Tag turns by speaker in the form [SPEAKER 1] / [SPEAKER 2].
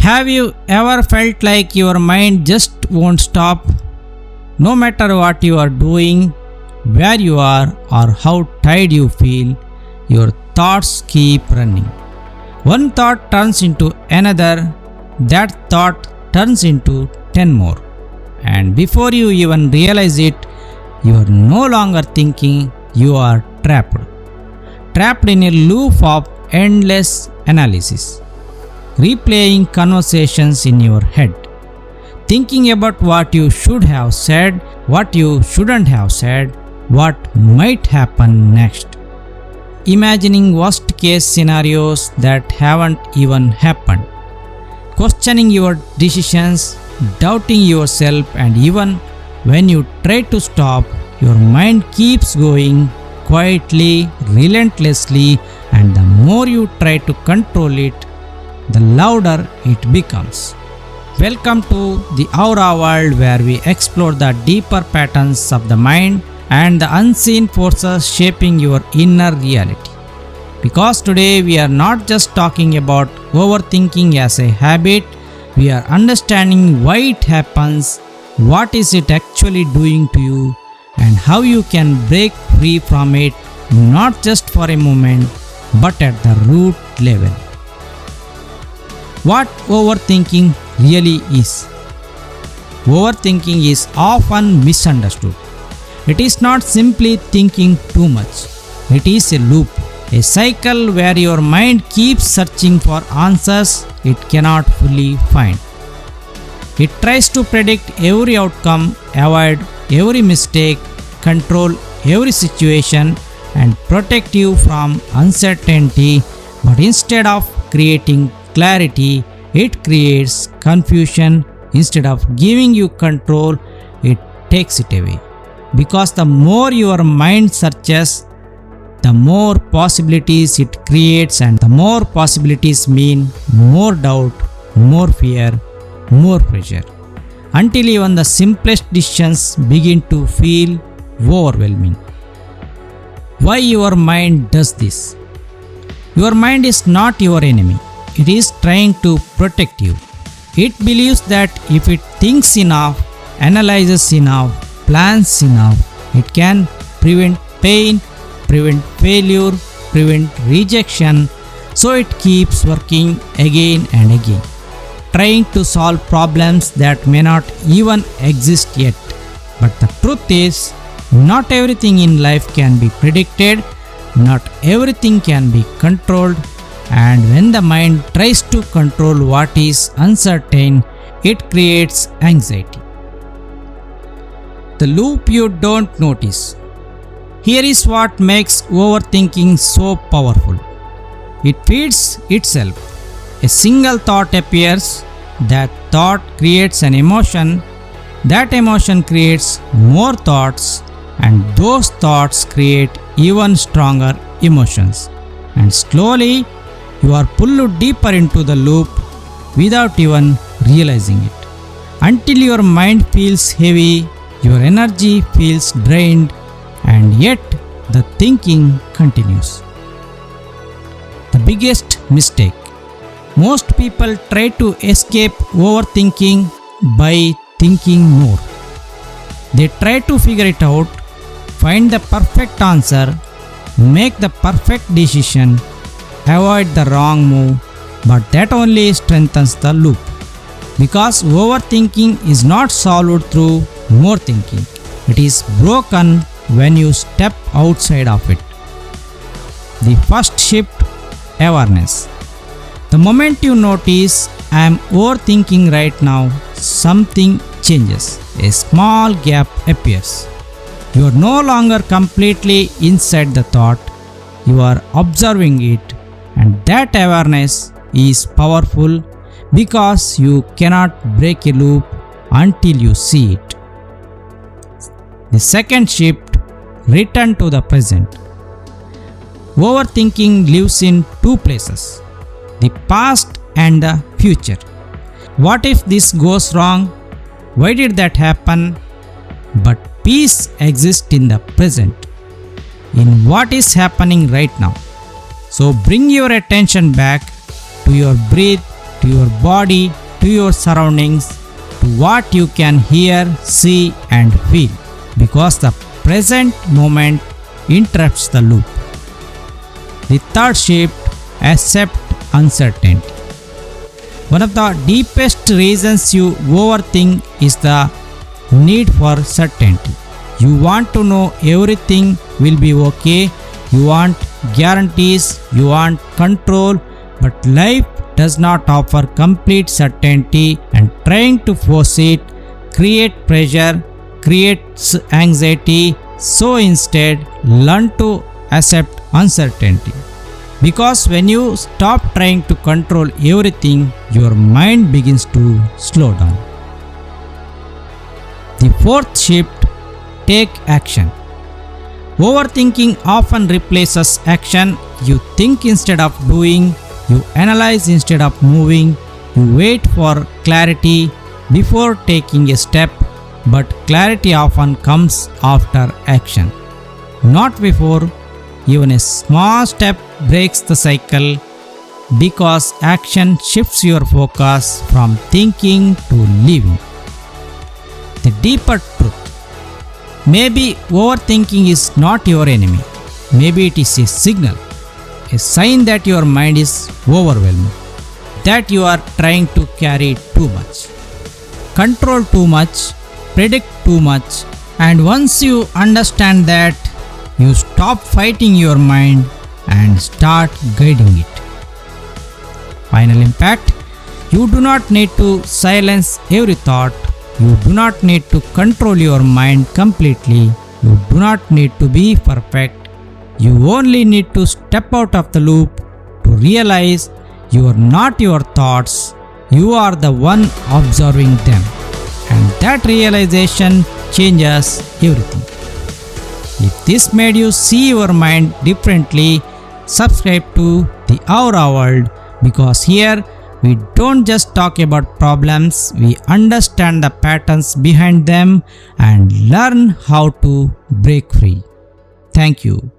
[SPEAKER 1] Have you ever felt like your mind just won't stop? No matter what you are doing, where you are, or how tired you feel, your thoughts keep running. One thought turns into another, that thought turns into 10 more. And before you even realize it, you are no longer thinking, you are trapped. Trapped in a loop of endless analysis. Replaying conversations in your head, thinking about what you should have said, what you shouldn't have said, what might happen next. Imagining worst case scenarios that haven't even happened. Questioning your decisions, doubting yourself, and even when you try to stop, your mind keeps going quietly, relentlessly, and the more you try to control it, the louder it becomes. Welcome to the Aura world, where we explore the deeper patterns of the mind and the unseen forces shaping your inner reality. Because today we are not just talking about overthinking as a habit, we are understanding why it happens, what is it actually doing to you, and how you can break free from it, not just for a moment, but at the root level. What overthinking really is. Overthinking is often misunderstood. It is not simply thinking too much. It is a loop, a cycle where your mind keeps searching for answers it cannot fully find. It tries to predict every outcome, avoid every mistake, control every situation, and protect you from uncertainty, but instead of creating clarity, it creates confusion. Instead of giving you control, it takes it away. Because the more your mind searches, the more possibilities it creates, and the more possibilities mean more doubt, more fear, more pressure, until even the simplest decisions begin to feel overwhelming. Why your mind does this? Your mind is not your enemy. It is trying to protect you. It believes that if it thinks enough, analyzes enough, plans enough, it can prevent pain, prevent failure, prevent rejection. So it keeps working again and again, trying to solve problems that may not even exist yet. But the truth is, not everything in life can be predicted, not everything can be controlled, and when the mind tries to control what is uncertain, it creates anxiety. The loop you don't notice. Here is what makes overthinking so powerful. It feeds itself. A single thought appears, that thought creates an emotion, that emotion creates more thoughts, and those thoughts create even stronger emotions. And slowly, you are pulled deeper into the loop without even realizing it. Until your mind feels heavy, your energy feels drained, and yet the thinking continues. The biggest mistake. Most people try to escape overthinking by thinking more. They try to figure it out, find the perfect answer, make the perfect decision, avoid the wrong move, but that only strengthens the loop. Because overthinking is not solved through more thinking. It is broken when you step outside of it. The first shift, awareness. The moment you notice, I am overthinking right now, something changes. A small gap appears. You are no longer completely inside the thought, you are observing it, and that awareness is powerful because you cannot break a loop until you see it. The second shift, return to the present. Overthinking lives in two places, the past and the future. What if this goes wrong? Why did that happen? But peace exists in the present, in what is happening right now. So bring your attention back to your breath, to your body, to your surroundings, to what you can hear, see, and feel, because the present moment interrupts the loop. The third shift, accept uncertainty. One of the deepest reasons you overthink is the need for certainty. You want to know everything will be okay, you want guarantees, you want control, but life does not offer complete certainty, and trying to force it creates pressure, creates anxiety. So instead, learn to accept uncertainty. Because when you stop trying to control everything, your mind begins to slow down. The fourth shift, take action. Overthinking often replaces action. You think instead of doing, you analyze instead of moving, you wait for clarity before taking a step, but clarity often comes after action, not before. Even a small step breaks the cycle because action shifts your focus from thinking to living. The deeper truth. Maybe overthinking is not your enemy. Maybe it is a signal, a sign that your mind is overwhelmed, that you are trying to carry too much, control too much, predict too much, and once you understand that, you stop fighting your mind and start guiding it. Final impact. You do not need to silence every thought. You do not need to control your mind completely. You do not need to be perfect. You only need to step out of the loop to realize you are not your thoughts. You are the one observing them. And that realization changes everything. If this made you see your mind differently, subscribe to the Aura World, because here we don't just talk about problems, we understand the patterns behind them and learn how to break free. Thank you.